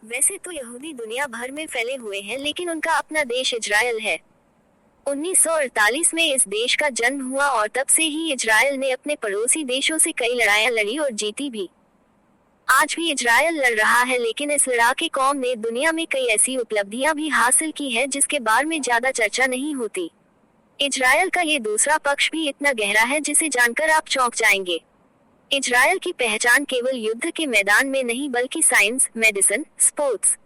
वैसे तो यहूदी दुनिया भर में फैले हुए हैं, लेकिन उनका अपना देश इजराइल है। 1948 में इस देश का जन्म हुआ और तब से ही इजराइल ने अपने पड़ोसी देशों से कई लड़ाइयां लड़ी और जीती भी। आज भी इजराइल लड़ रहा है, लेकिन इस लड़ाके कौम ने दुनिया में कई ऐसी उपलब्धियां भी हासिल की है जिसके बारे में ज्यादा चर्चा नहीं होती। इजराइल का ये दूसरा पक्ष भी इतना गहरा है जिसे जानकर आप चौंक जाएंगे। इजराइल की पहचान केवल युद्ध के मैदान में नहीं बल्कि साइंस, मेडिसिन, स्पोर्ट्स,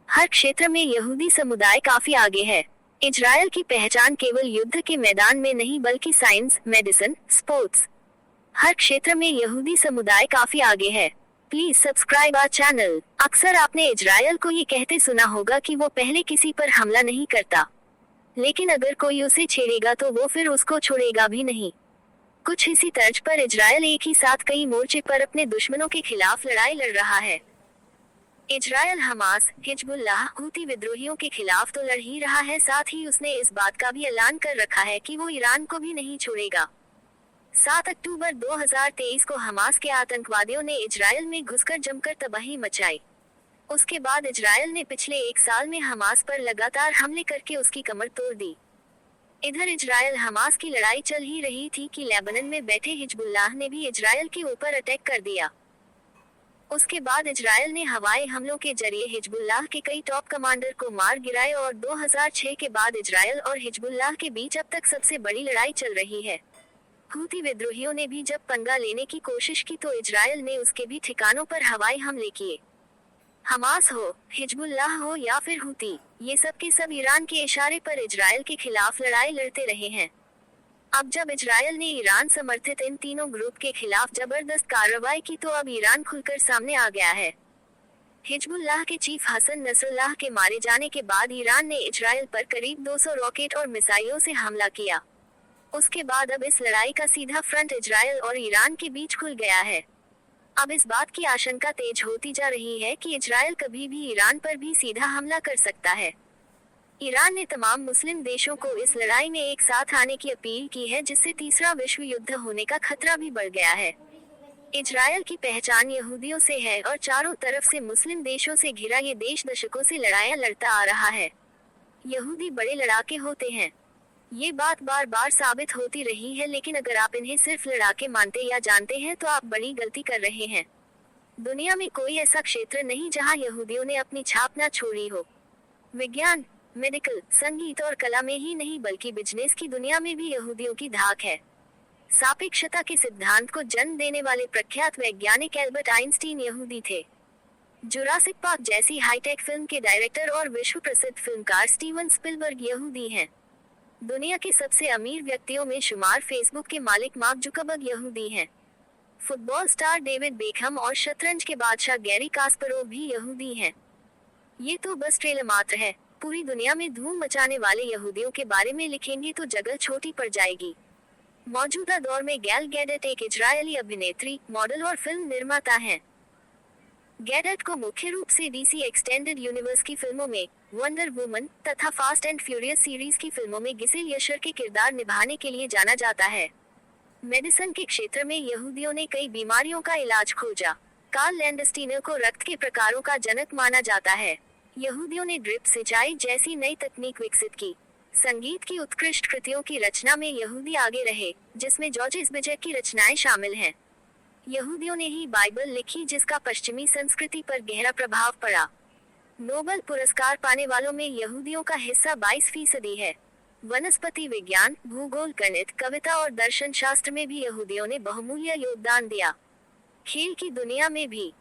हर क्षेत्र में यहूदी समुदाय काफी आगे है। इजराइल की पहचान केवल युद्ध के मैदान में नहीं बल्कि साइंस, मेडिसिन, स्पोर्ट्स, हर क्षेत्र में यहूदी समुदाय काफी आगे है। Please subscribe our channel. अक्सर आपने इजराइल को ये कहते सुना होगा कि वो पहले किसी पर हमला नहीं करता, लेकिन अगर कोई उसे छेड़ेगा तो वो फिर उसको छोड़ेगा भी नहीं। कुछ इसी तर्ज पर इजराइल एक ही साथ कई मोर्चे पर अपने दुश्मनों के खिलाफ लड़ाई लड़ रहा है। इजराइल हमास, हिजबुल्लाह, हूती विद्रोहियों के खिलाफ तो लड़ ही रहा है, साथ ही उसने इस बात का भी ऐलान कर रखा है कि वो ईरान को भी नहीं छोड़ेगा। 7 अक्टूबर 2023 को हमास के आतंकवादियों ने इजराइल में घुसकर जमकर तबाही मचाई। उसके बाद इजराइल ने पिछले एक साल में हमास पर लगातार हमले करके उसकी कमर तोड़ दी। इधर इजराइल हमास की लड़ाई चल ही रही थी कि लेबनान में बैठे हिजबुल्लाह ने भी इजराइल के ऊपर अटैक कर दिया। उसके बाद इजराइल ने हवाई हमलों के जरिए हिजबुल्लाह के कई टॉप कमांडर को मार गिराए और 2006 के बाद इजराइल और हिजबुल्लाह के बीच अब तक सबसे बड़ी लड़ाई चल रही है। हूती विद्रोहियों ने भी जब पंगा लेने की कोशिश की तो इजराइल ने उसके भी ठिकानों पर हवाई हमले किए। हमास हो, हिजबुल्लाह हो या फिर हूती, ये सब के सब ईरान के इशारे पर इजराइल के खिलाफ लड़ाई लड़ते रहे हैं। अब जब इजराइल ने ईरान समर्थित इन तीनों ग्रुप के खिलाफ जबरदस्त कार्रवाई की तो अब ईरान खुलकर सामने आ गया है। हिजबुल्लाह के चीफ हसन नसरुल्लाह के मारे जाने के बाद ईरान ने इजराइल पर करीब 200 रॉकेट और मिसाइलों से हमला किया। उसके बाद अब इस लड़ाई का सीधा फ्रंट इजराइल और ईरान के बीच खुल गया है। अब इस बात की आशंका तेज होती जा रही है कि इजराइल कभी भी ईरान पर भी सीधा हमला कर सकता है। ईरान ने तमाम मुस्लिम देशों को इस लड़ाई में एक साथ आने की अपील की है, जिससे तीसरा विश्व युद्ध होने का खतरा भी बढ़ गया है। इजराइल की पहचान यहूदियों से है और चारों तरफ से मुस्लिम देशों से घिरा ये देश दशकों से लड़ाइयां लड़ता आ रहा है। यहूदी बड़े लड़ाके होते हैं, ये बात बार बार साबित होती रही है, लेकिन अगर आप इन्हें सिर्फ लड़ाके मानते या जानते हैं तो आप बड़ी गलती कर रहे हैं। दुनिया में कोई ऐसा क्षेत्र नहीं जहां यहूदियों ने अपनी छाप न छोड़ी हो। विज्ञान, मेडिकल, संगीत और कला में ही नहीं बल्कि बिजनेस की दुनिया में भी यहूदियों की धाक है। सापेक्षता के सिद्धांत को जन्म देने वाले प्रख्यात वैज्ञानिक एल्बर्ट आइंस्टीन यहूदी थे। जुरासिक पार्क जैसी हाईटेक फिल्म के डायरेक्टर और विश्व प्रसिद्ध फिल्मकार स्टीवन स्पिलबर्ग यहूदी हैं। दुनिया के सबसे अमीर व्यक्तियों में शुमार फेसबुक के मालिक मार्क जुकरबर्ग यहूदी हैं। फुटबॉल स्टार डेविड बेकहम और शतरंज के बादशाह गैरी कास्परोव भी यहूदी हैं। ये तो बस ट्रेलर मात्र है। पूरी दुनिया में धूम मचाने वाले यहूदियों के बारे में लिखेंगे तो जगह छोटी पड़ जाएगी। मौजूदा दौर में गैल गैडेट एक इजरायली अभिनेत्री, मॉडल और फिल्म निर्माता हैं। गैडेट को मुख्य रूप से डीसी एक्सटेंडेड यूनिवर्स की फिल्मों में, वंडर वुमन तथा फास्ट एंड फ्यूरियस सीरीज की फिल्मों में गिसेल यशर के किरदार निभाने के लिए जाना जाता है। मेडिसिन के क्षेत्र में यहूदियों ने कई बीमारियों का इलाज खोजा। कार्ल लैंडस्टीनर को रक्त के प्रकारों का जनक माना जाता है। यहूदियों ने ड्रिप सिंचाई जैसी नई तकनीक विकसित की। संगीत की उत्कृष्ट कृतियों की रचना में यहूदी आगे रहे, जिसमें जॉर्ज बिजर की रचनाएं शामिल हैं। यहूदियों ने ही बाइबल लिखी, जिसका पश्चिमी संस्कृति पर गहरा प्रभाव पड़ा। नोबेल पुरस्कार पाने वालों में यहूदियों का हिस्सा 22% है। वनस्पति विज्ञान, भूगोल, गणित, कविता और दर्शन शास्त्र में भी यहूदियों ने बहुमूल्य योगदान दिया। खेल की दुनिया में भी